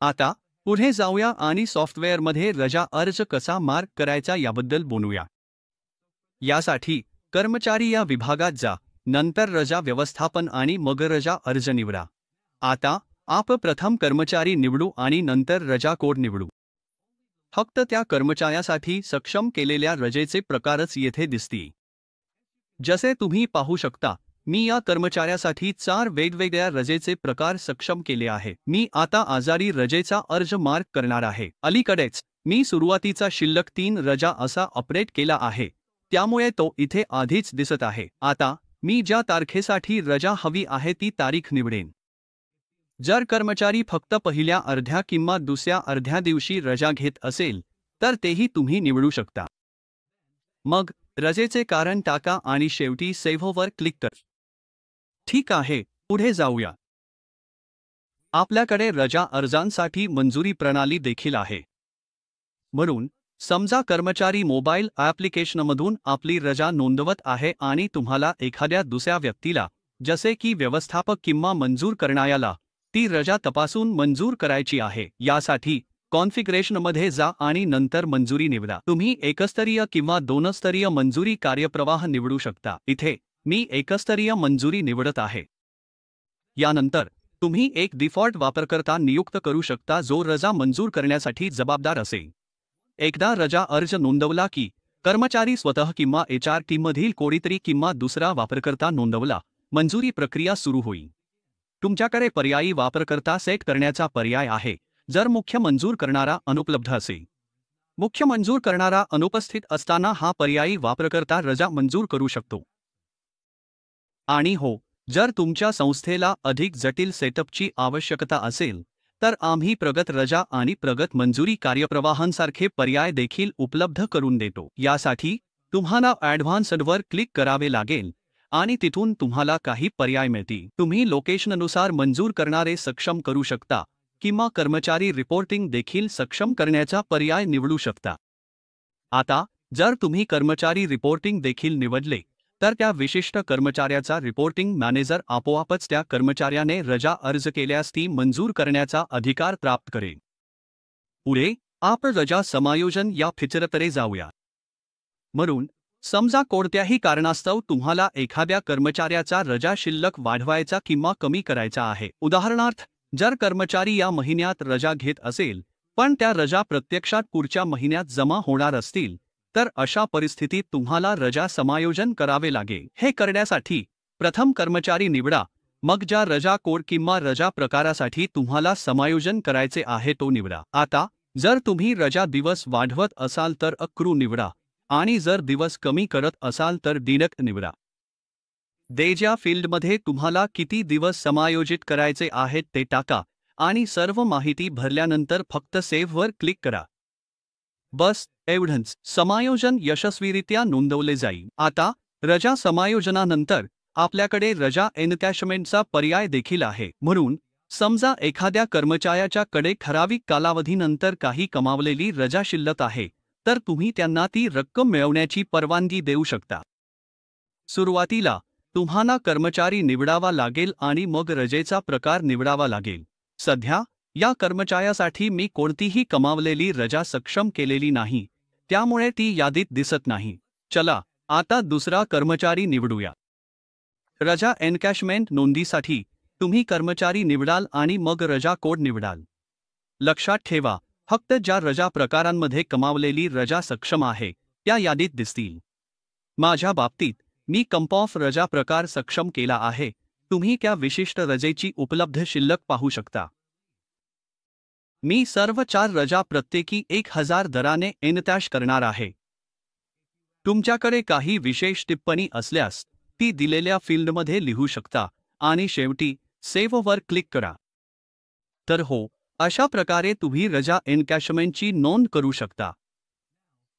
आता पुढे जाऊया आणि सॉफ्टवेअरमध्ये रजा अर्ज कसा मार्क करायचा याबद्दल बोलूया. यासाठी कर्मचारी या विभागात जा, नंतर रजा व्यवस्थापन आणि मग रजा अर्ज निवडा. आता आपण प्रथम कर्मचारी निवडू आणि नंतर रजा कोड निवडू. फक्त त्या कर्मचाऱ्यासाठी सक्षम केलेल्या रजेचे प्रकारच येथे दिसतील. जसे तुम्ही पाहू शकता, मी या कर्मचाऱ्यासाठी 4 वेगवेगळ्या रजेचे प्रकार सक्षम केले आहे. मी आता आजारी रजेचा अर्ज मार्क करणार आहे. अलीकडेच मी सुरुवातीचा शिल्लक 3 रजा असा अपडेट केला आहे, त्यामुळे तो इथे आधीच दिसत आहे. आता मी ज्या तारखेसाठी रजा हवी आहे ती तारीख निवडेन. जर कर्मचारी फक्त पहिल्या अर्ध्या किंवा दुसऱ्या अर्ध्या दिवशी रजा घेत असेल तर तेही तुम्ही निवडू शकता. मग रजेचे कारण टाका आणि शेवटी सेव्हवर क्लिक कर. ठीक आहे, पुढे जाऊया. आपल्याकडे रजा अर्जांसाठी मंजुरी प्रणाली देखील आहे. म्हणून समजा कर्मचारी मोबाईल ॲप्लिकेशनमधून आपली रजा नोंदवत आहे आणि तुम्हाला एखाद्या दुसऱ्या व्यक्तीला जसे की व्यवस्थापक किंवा मंजूर करणाऱ्याला ती रजा तपासून मंजूर करायची आहे. यासाठी कॉन्फिगरेशनमध्ये जा आणि नंतर मंजुरी निवडा. तुम्ही एकस्तरीय किंवा दोनस्तरीय मंजुरी कार्यप्रवाह निवडू शकता. इथे मी एकस्तरीय मंजुरी निवडत आहे. यानंतर तुम्ही एक डिफॉल्ट वापरकर्ता नियुक्त करू शकता जो रजा मंजूर करण्यासाठी जबाबदार असेल. एकदा रजा अर्ज नोंदवला की कर्मचारी स्वतः किंवा HR टीममधील कोणीतरी किंवा दुसरा वापरकर्ता नोंदवला, मंजुरी प्रक्रिया सुरू होईल. तुमच्याकडे पर्यायी वापरकर्ता सेट करण्याचा पर्याय आहे जर मुख्य मंजूर करणारा अनुपलब्ध असेल. मुख्य मंजूर करणारा अनुपस्थित असताना हा पर्यायी वापरकर्ता रजा मंजूर करू शकतो. आणि हो, जर तुमच्या संस्थेला अधिक जटिल सेटअपची आवश्यकता असेल तर आम्ही प्रगत रजा आणि प्रगत मंजुरी कार्यप्रवाहांसारखे पर्याय देखील उपलब्ध करून देतो. यासाठी तुम्हाला ॲडव्हान्स्डवर क्लिक करावे लागेल आणि तिथून तुम्हाला काही पर्याय मिळतील. तुम्ही लोकेशननुसार मंजूर करणारे सक्षम करू शकता किंवा कर्मचारी रिपोर्टिंग देखील सक्षम करण्याचा पर्याय निवडू शकता. आता जर तुम्ही कर्मचारी रिपोर्टिंग देखील निवडले तर त्या विशिष्ट कर्मचाऱ्याचा रिपोर्टिंग मॅनेजर आपोआपच त्या कर्मचाऱ्याने रजा अर्ज केल्यास ती मंजूर करण्याचा अधिकार प्राप्त करेल. पुढे आपण रजा समायोजन या फीचरकडे जाऊया. म्हणून समजा कोणत्याही कारणास्तव तुम्हाला एखाद्या कर्मचाऱ्याचा रजा शिल्लक वाढवायचा किंवा कमी करायचा आहे. उदाहरणार्थ, जर कर्मचारी या महिन्यात रजा घेत असेल पण त्या रजा प्रत्यक्षात पुढच्या महिन्यात जमा होणार असतील तर अशा परिस्थितीत तुम्हाला रजा समायोजन करावे लागेल. हे करण्यासाठी प्रथम कर्मचारी निवडा, मग ज्या रजा कोड किंवा रजा प्रकारासाठी तुम्हाला समायोजन करायचे आहे तो निवडा. आता जर तुम्ही रजा दिवस वाढवत असाल तर अक्रू निवडा आणि जर दिवस कमी करत असाल तर दिनक निवडा. डेज फील्डमध्ये तुम्हाला किती दिवस समायोजित करायचे आहेत ते टाका आणि सर्व माहिती भरल्यानंतर फक्त सेव्हवर क्लिक करा. बस एवढंच, समायोजन यशस्वीरित्या नोंदवले जाईल. आता रजा समायोजनानंतर आपल्याकडे रजा एनकॅशमेंटचा पर्याय देखील आहे. म्हणून समजा एखाद्या कर्मचाऱ्याच्या कडे ठराविक कालावधीनंतर काही कमावलेली रजा शिल्लक आहे तर तुम्ही त्यांना ती रक्कम मिळवण्याची परवानगी देऊ शकता. सुरुवातीला तुम्हाला कर्मचारी निवडावा लागेल आणि मग रजेचा प्रकार निवडावा लागेल. सध्या या कर्मचाऱ्यासाठी मी कोणतीही कमावलेली रजा सक्षम केलेली नाही, त्यामुळे ती यादीत दिसत नाही. चला आता दुसरा कर्मचारी निवडूया. रजा एनकॅशमेंट नोंदीसाठी तुम्ही कर्मचारी निवडाल आणि मग रजा कोड निवडाल. लक्षात ठेवा, फक्त ज्या रजा प्रकारांमध्ये कमावलेली रजा सक्षम आहे त्या यादीत दिसतील. माझ्या बाबतीत मी कंपॉफ रजा प्रकार सक्षम केला आहे. तुम्ही त्या विशिष्ट रजेची उपलब्ध शिल्लक पाहू शकता. मी सर्व 4 रजा प्रत्येकी 1000 दराने एनकॅश करणार आहे. तुमच्याकडे काही विशेष टिप्पणी असल्यास ती दिलेल्या फील्डमध्ये लिहू शकता आणि शेवटी सेव्हवर क्लिक करा. तर हो, अशा प्रकारे तुम्ही रजा एनकॅशमेंटची नोंद करू शकता.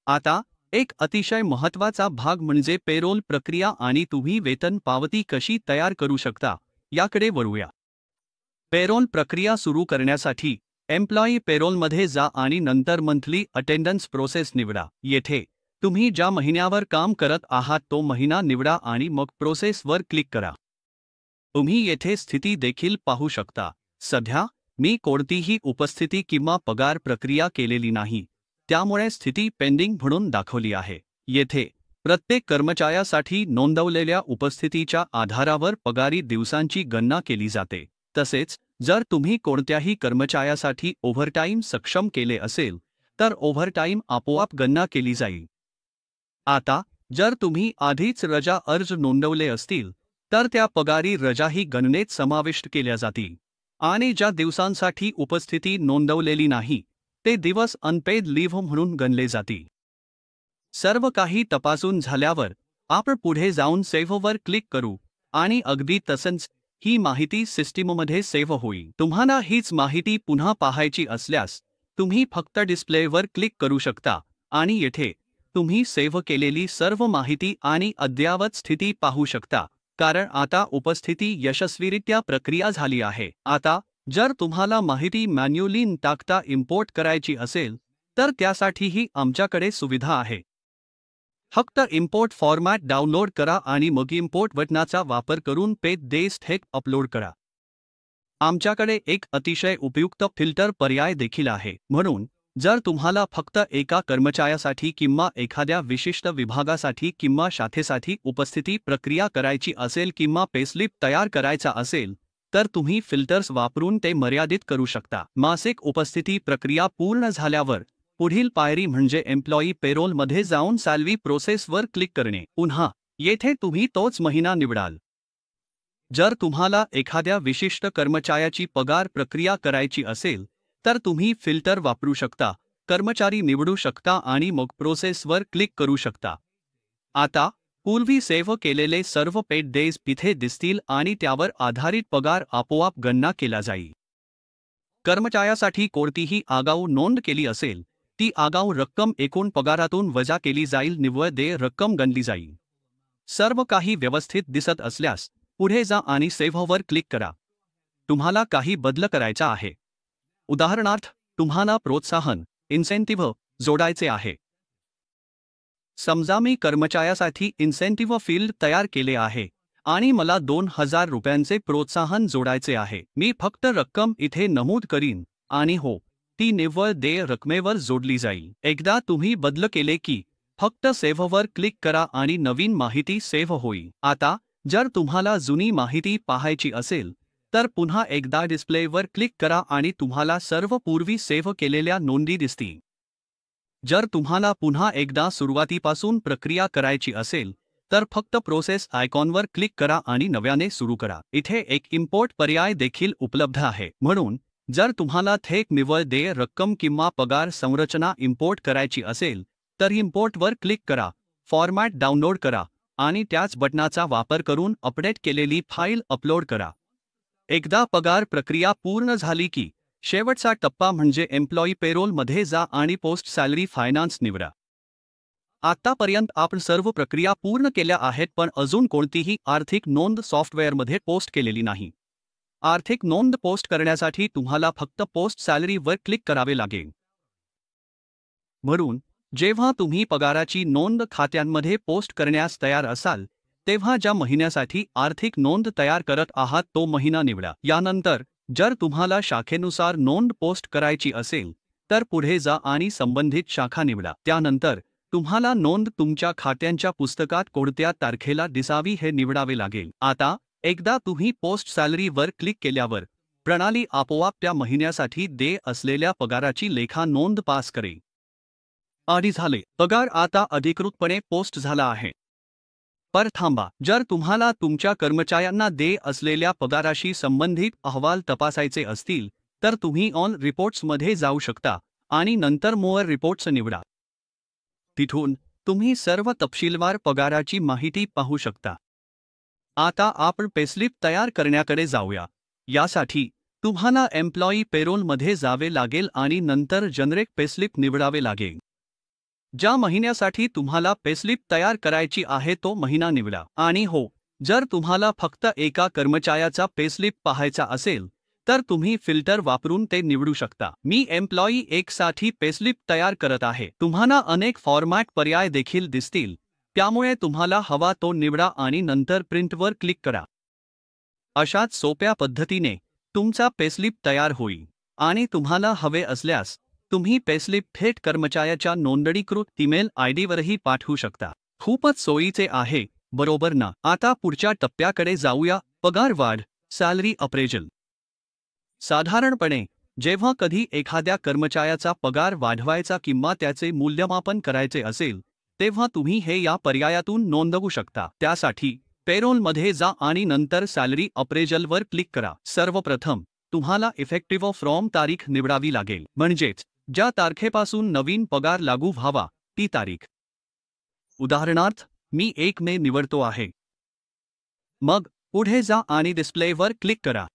आता एक अतिशय महत्त्वाचा भाग म्हणजे पेरोल प्रक्रिया आणि तुम्ही वेतन पावती कशी तयार करू शकता याकडे वळूया. पेरोल प्रक्रिया सुरू करण्यासाठी एम्प्लॉई पेरोलमध्ये जा आणि नंतर मंथली अटेंडन्स प्रोसेस निवडा. येथे तुम्ही ज्या महिन्यावर काम करत आहात तो महिना निवडा आणि मग प्रोसेसवर क्लिक करा. तुम्ही येथे स्थिती देखील पाहू शकता. सध्या मी कोणतीही उपस्थिती किंवा पगार प्रक्रिया केलेली नाही, त्यामुळे स्थिती पेंडिंग म्हणून दाखवली आहे. येथे प्रत्येक कर्मचाऱ्यासाठी नोंदवलेल्या उपस्थितीच्या आधारावर पगारी दिवसांची गणना केली जाते. तसेच जर तुम्ही कोणत्याही कर्मचाऱ्यासाठी ओव्हरटाईम सक्षम केले असेल तर ओव्हरटाईम आपोआप गणना केली जाईल. आता जर तुम्ही आधीच रजा अर्ज नोंदवले असतील तर त्या पगारी रजाही गणनेत समाविष्ट केल्या जातील आणि ज्या दिवसांसाठी उपस्थिती नोंदवलेली नाही ते दिवस अनपेड लीव्ह म्हणून गणले जातील. सर्व काही तपासून झाल्यावर आपण पुढे जाऊन सेव्हवर क्लिक करू आणि अगदी तसंच ही माहिती सिस्टीममध्ये सेव्ह होईल. तुम्हाला हीच माहिती पुन्हा पाहायची असल्यास तुम्ही फक्त डिस्प्लेवर क्लिक करू शकता आणि येथे तुम्ही सेव्ह केलेली सर्व माहिती आणि अद्ययावत स्थिती पाहू शकता, कारण आता उपस्थिती यशस्वीरित्या प्रक्रिया झाली आहे. आता जर तुम्हाला माहिती मॅन्युअली टाकता इम्पोर्ट करायची असेल तर त्यासाठीही आमच्याकडे सुविधा आहे. फक्त इम्पोर्ट फॉर्मॅट डाउनलोड करा आणि मग इम्पोर्ट बटनाचा वापर करून पे डेज थेट अपलोड करा. आमच्याकडे एक अतिशय उपयुक्त फिल्टर पर्याय देखील आहे. म्हणून जर तुम्हाला फक्त एका कर्मचाऱ्यासाठी किंवा एखाद्या विशिष्ट विभागासाठी किंवा शाखेसाठी उपस्थिती प्रक्रिया करायची असेल किंवा पेस्लिप तयार करायचा असेल तर तुम्ही फिल्टर्स वापरून ते मर्यादित करू शकता. मासिक उपस्थिती प्रक्रिया पूर्ण झाल्यावर पुढील पायरी म्हणजे एम्प्लॉई पेरोलमध्ये जाऊन सॅलरी प्रोसेसवर क्लिक करणे. पुन्हा येथे तुम्ही तोच महिना निवडाल. जर तुम्हाला एखाद्या विशिष्ट कर्मचाऱ्याची पगार प्रक्रिया करायची असेल तर तुम्ही फिल्टर वापरू शकता, कर्मचारी निवडू शकता आणि मग प्रोसेसवर क्लिक करू शकता. आता पूर्वी सेव्ह केलेले सर्व पेड डेज इथे दिसतील आणि त्यावर आधारित पगार आपोआप गणना केला जाईल. कर्मचाऱ्यासाठी कोणतीही आगाऊ नोंद केली असेल ती आगाऊ रक्कम एकूण पगारातून वजा केली जाईल, निव्वळ देय रक्कम गणली जाईल. सर्व काही व्यवस्थित दिसत असल्यास पुढे जा आणि सेव्हवर क्लिक करा. तुम्हाला काही बदल करायचा आहे. उदाहरणार्थ तुम्हाला प्रोत्साहन इन्सेंटिव्ह जोडायचे आहे. समजा मी कर्मचाऱ्यासाठी इन्सेंटिव्ह फील्ड तयार केले आहे आणि मला 2000 रुपयांचे प्रोत्साहन जोडायचे आहे. मी फक्त रक्कम इथे नमूद करीन आणि हो, ती निव्वळ देय रकमेवर जोडली जाईल. एकदा तुम्ही बदल केले की फक्त सेव्हवर क्लिक करा आणि नवीन माहिती सेव्ह होईल. आता जर तुम्हाला जुनी माहिती पाहायची असेल तर पुन्हा एकदा डिस्प्लेवर क्लिक करा आणि तुम्हाला सर्व पूर्वी सेव्ह केलेल्या नोंदी दिसतील. जर तुम्हाला पुन्हा एकदा सुरुवातीपासून प्रक्रिया करायची असेल तर फक्त प्रोसेस आयकॉनवर क्लिक करा आणि नव्याने सुरू करा. इथे एक इम्पोर्ट पर्याय देखील उपलब्ध आहे. म्हणून जर तुम्हाला थेट निव्वळ देय रक्कम किंवा पगार संरचना इम्पोर्ट करायची असेल तर इम्पोर्टवर क्लिक करा, फॉर्मॅट डाउनलोड करा आणि त्याच बटनाचा वापर करून अपडेट केलेली फाईल अपलोड करा. एकदा पगार प्रक्रिया पूर्ण झाली की शेवटचा टप्पा म्हणजे एम्प्लॉई पेरोलमध्ये जा आणि पोस्ट सॅलरी फायनान्स निवडा. आतापर्यंत आपण सर्व प्रक्रिया पूर्ण केल्या आहेत पण अजून कोणतीही आर्थिक नोंद सॉफ्टवेअरमध्ये पोस्ट केलेली नाही. आर्थिक नोंद पोस्ट करण्यासाठी तुम्हाला फक्त पोस्ट सॅलरीवर क्लिक करावे लागेल. म्हणून जेव्हा तुम्ही पगाराची नोंद खात्यांमध्ये पोस्ट करण्यास तयार असाल तेव्हा ज्या महिन्यासाठी आर्थिक नोंद तयार करत आहात तो महिना निवडा. यानंतर जर तुम्हाला शाखेनुसार नोंद पोस्ट करायची असेल तर पुढे जा आणि संबंधित शाखा निवडा. त्यानंतर तुम्हाला नोंद तुमच्या खात्यांच्या पुस्तकात कोणत्या तारखेला दिसावी हे निवडावे लागेल. आता एकदा तुम्ही पोस्ट सॅलरीवर क्लिक केल्यावर प्रणाली आपोआप त्या महिन्यासाठी देय असलेल्या पगाराची लेखा नोंद पास करेल. आधी झाले, पगार आता अधिकृतपणे पोस्ट झाला आहे. पर थांबा, जर तुम्हाला तुमच्या कर्मचाऱ्यांना देय असलेल्या पगाराशी संबंधित अहवाल तपासायचे असतील तर तुम्ही ऑन रिपोर्ट्समध्ये जाऊ शकता आणि नंतर मोअर रिपोर्ट्स निवडा. तिथून तुम्ही सर्व तपशीलवार पगाराची माहिती पाहू शकता. आता आपण पेस्लिप तयार करण्याकडे जाऊया. यासाठी तुम्हाला एम्प्लॉई पेरोलमध्ये जावे लागेल आणि नंतर जनरेट पेस्लिप निवडावे लागेल. ज्या महिन्यासाठी तुम्हाला पेस्लिप तयार करायची आहे तो महिना निवडा. आणि हो, जर तुम्हाला फक्त एका कर्मचाऱ्याचा पेस्लिप पाहायचा असेल तर तुम्ही फिल्टर वापरून ते निवडू शकता. मी एम्प्लॉई 1 साठी पेस्लिप तयार करत आहे. तुम्हाला अनेक फॉर्मॅट पर्याय देखील दिसतील, त्यामुळे तुम्हाला हवा तो निवडा आणि नंतर प्रिंटवर क्लिक करा. अशाच सोप्या पद्धतीने तुमचा पेस्लिप तयार होईल आणि तुम्हाला हवे असल्यास तुम्ही पेस्लिप थेट कर्मचाऱ्याच्या नोंदणीकृत ईमेल आयडीवरही पाठवू शकता. खूपच सोयीचे आहे, बरोबर ना? आता पुढच्या टप्प्याकडे जाऊया, पगार वाढ, सॅलरी अप्रेजल. साधारणपणे जेव्हा कधी एखाद्या कर्मचाऱ्याचा पगार वाढवायचा किंवा त्याचे मूल्यमापन करायचे असेल तेव्हा तुम्ही हे या पर्यायातून नोंदवू शकता. त्यासाठी पेरोलमध्ये जा आणि नंतर सॅलरी अप्रेजलवर क्लिक करा. सर्वप्रथम तुम्हाला इफेक्टिव्ह फ्रॉम तारीख निवडावी लागेल, म्हणजेच ज्या तारखेपासून नवीन पगार लागू व्हावा ती तारीख. उदाहरणार्थ मी 1 मे निवडतो आहे. मग पुढे जा आणि डिस्प्लेवर क्लिक करा.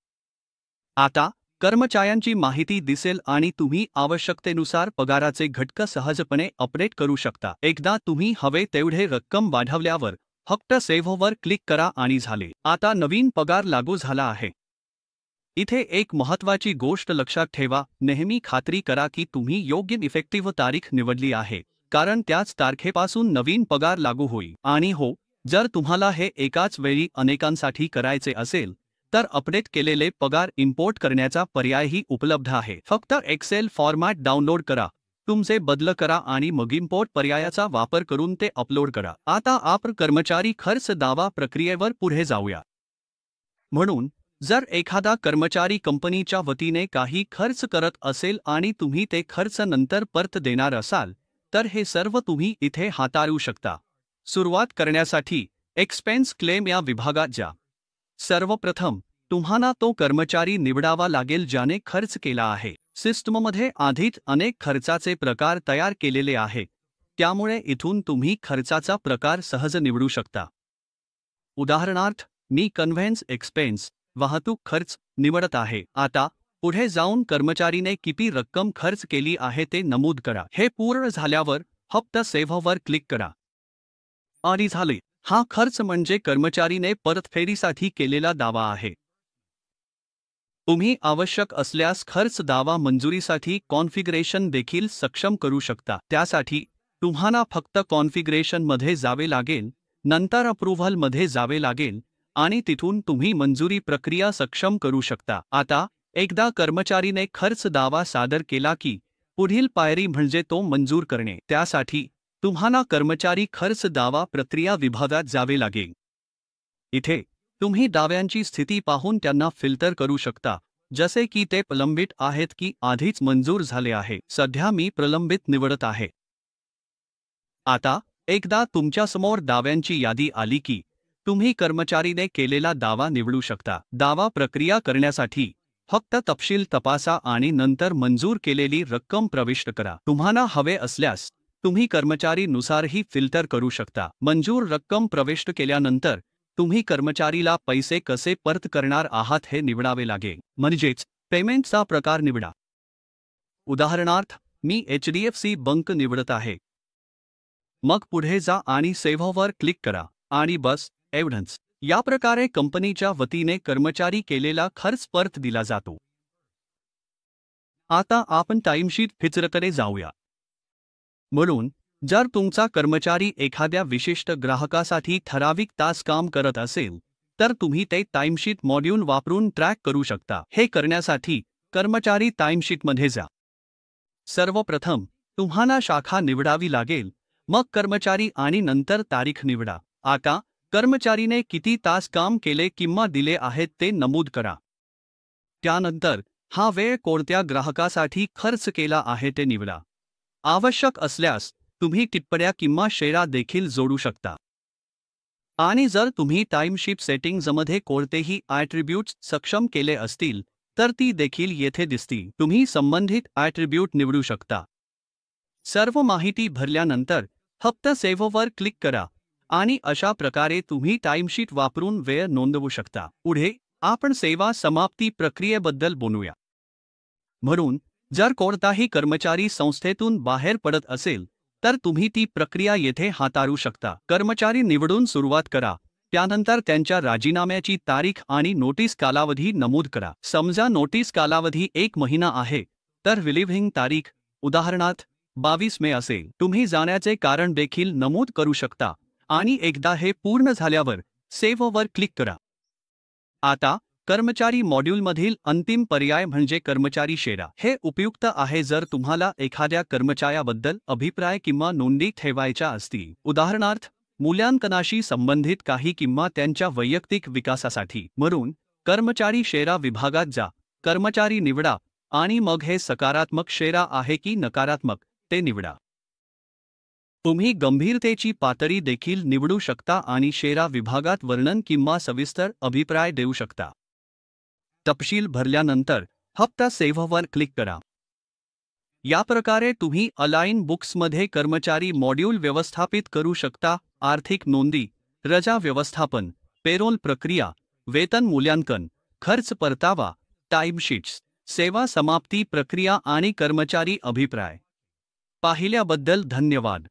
आता कर्मचाऱ्यांची माहिती दिसेल आणि तुम्ही आवश्यकतेनुसार पगाराचे घटक सहजपणे अपडेट करू शकता. एकदा तुम्ही हवे तेवढे रक्कम वाढवल्यावर फक्त सेव्हवर क्लिक करा आणि झाले. आता नवीन पगार लागू झाला आहे. इथे एक महत्त्वाची गोष्ट लक्षात ठेवा, नेहमी खात्री करा की तुम्ही योग्य इफेक्टिव्ह तारीख निवडली आहे. कारण त्याच तारखेपासून नवीन पगार लागू होईल. आणि हो, जर तुम्हाला हे एकाच वेळी अनेकांसाठी करायचे असेल तर अपडेट केलेले पगार इम्पोर्ट करण्याचा पर्यायही उपलब्ध आहे. फक्त एक्सेल फॉर्मॅट डाउनलोड करा, तुमचे बदल करा आणि मग इम्पोर्ट पर्यायाचा वापर करून ते अपलोड करा. आता आपण कर्मचारी खर्च दावा प्रक्रियेवर पुढे जाऊया. म्हणून जर एखादा कर्मचारी कंपनीच्या वतीने काही खर्च करत असेल आणि तुम्ही ते खर्च नंतर परत देणार असाल तर हे सर्व तुम्ही इथे हाताळू शकता. सुरुवात करण्यासाठी एक्सपेन्स क्लेम या विभागात जा. सर्वप्रथम तुम्हाला तो कर्मचारी निवडावा लागेल ज्याने खर्च केला आहे. सिस्टममध्ये आधीच अनेक खर्चाचे प्रकार तयार केलेले आहेत, त्यामुळे इथून तुम्ही खर्चाचा प्रकार सहज निवडू शकता. उदाहरणार्थ, मी कन्व्हेन्स एक्सपेन्स वाहतूक खर्च निवडत आहे. आता पुढे जाऊन कर्मचारीने किती रक्कम खर्च केली आहे ते नमूद करा. हे पूर्ण झाल्यावर फक्त सेव्हवर क्लिक करा. आणि झाले. हा खर्च म्हणजे कर्मचारीने परतफेडीसाठी केलेला दावा आहे. तुम्ही आवश्यक असल्यास खर्च दावा मंजुरीसाठी कॉन्फिगरेशन देखील सक्षम करू शकता. त्यासाठी तुम्हाला फक्त कॉन्फिगरेशनमध्ये जावे लागेल, नंतर अप्रूव्हलमध्ये जावे लागेल आणि तिथून तुम्ही मंजुरी प्रक्रिया सक्षम करू शकता. आता एकदा कर्मचारीने खर्च दावा सादर केला की पुढील पायरी म्हणजे तो मंजूर करणे. त्यासाठी तुम्हाला कर्मचारी खर्च दावा प्रक्रिया विभागात जावे लागेल. इथे तुम्ही दाव्यांची स्थिती पाहून त्यांना फिल्टर करू शकता, जसे की ते प्रलंबित आहेत की आधीच मंजूर झाले आहे. सध्या मी प्रलंबित निवडत आहे. आता एकदा तुमच्यासमोर दाव्यांची यादी आली की तुम्ही कर्मचारीने केलेला दावा निवडू शकता. दावा प्रक्रिया करण्यासाठी फक्त तपशील तपासा आणि नंतर मंजूर केलेली रक्कम प्रविष्ट करा. तुम्हाला हवे असल्यास तुम्ही कर्मचारीनुसारही फिल्टर करू शकता. मंजूर रक्कम प्रविष्ट केल्यानंतर तुम्ही कर्मचारीला पैसे कसे परत करणार आहात हे निवडावे लागेल. म्हणजेच पेमेंटचा प्रकार निवडा. उदाहरणार्थ, मी HDFC बँक निवडत आहे. मग पुढे जा आणि सेव्हवर क्लिक करा आणि बस एवढंच. या प्रकारे कंपनीच्या वतीने कर्मचारी केलेला खर्च परत दिला जातो. आता आपण टाइमशीट फीचरकडे जाऊया. म्हणून जर तुमचा कर्मचारी एखाद्या विशिष्ट ग्राहकासाठी ठराविक तास काम करत असेल तर तुम्ही ते टाइमशीट मॉड्यूल वापरून ट्रॅक करू शकता. हे करण्यासाठी कर्मचारी टाइमशीटमध्ये जा. सर्वप्रथम तुम्हाला शाखा निवडावी लागेल, मग कर्मचारी आणि नंतर तारीख निवडा. आता कर्मचारीने किती तास काम केले किंवा दिले आहेत ते नमूद करा. त्यानंतर हा वेळ कोणत्या ग्राहकासाठी खर्च केला आहे ते निवडा. आवश्यक असल्यास तुम्ही टिप्पण्या किंवा शेरा देखील जोडू शकता. आणि जर तुम्ही टाइमशीट सेटिंग्जमध्ये कोणतेही ॲट्रिब्यूट्स सक्षम केले असतील तर ती देखील येथे दिसतील. तुम्ही संबंधित ॲट्रिब्यूट निवडू शकता. सर्व माहिती भरल्यानंतर फक्त सेव्हवर क्लिक करा आणि अशा प्रकारे तुम्ही टाइमशीट वापरून वेळ नोंदवू शकता. पुढे आपण सेवा समाप्ती प्रक्रियेबद्दल बोलूया. म्हणून जर कोणताही कर्मचारी संस्थेतून बाहेर पडत असेल तर तुम्ही ती प्रक्रिया येथे हाताळू शकता. कर्मचारी निवडून सुरुवात करा, त्यानंतर त्यांच्या राजीनाम्याची तारीख आणि नोटीस कालावधी नमूद करा. समजा नोटीस कालावधी 1 महिना आहे तर रिलीव्हिंग तारीख उदाहरणार्थ 22 मे असेल. तुम्ही जाण्याचे कारण देखील नमूद करू शकता आणि एकदा हे पूर्ण झाल्यावर सेव्हवर क्लिक करा. आता कर्मचारी मॉड्यूलमधील अंतिम पर्याय म्हणजे कर्मचारी शेरा. हे उपयुक्त आहे जर तुम्हाला एखाद्या कर्मचाऱ्याबद्दल अभिप्राय किंवा नोंदी ठेवायच्या असतील. उदाहरणार्थ, मूल्यांकनाशी संबंधित काही किंवा त्यांच्या वैयक्तिक विकासासाठी. म्हणून कर्मचारी शेरा विभागात जा, कर्मचारी निवडा आणि मग हे सकारात्मक शेरा आहे की नकारात्मक ते निवडा. तुम्ही गंभीरतेची पातळी देखील निवडू शकता आणि शेरा विभागात वर्णन किंवा सविस्तर अभिप्राय देऊ शकता. तपशील भरल्यानंतर फक्त सेव्हवर क्लिक करा. या प्रकारे तुम्ही अलाइन बुक्समध्ये कर्मचारी मॉड्यूल व्यवस्थापित करू शकता. आर्थिक नोंदी, रजा व्यवस्थापन, पेरोल प्रक्रिया, वेतन मूल्यांकन, खर्च परतावा, टाइमशीट्स, सेवा समाप्ती प्रक्रिया आणि कर्मचारी अभिप्राय. पाहिल्याबद्दल धन्यवाद.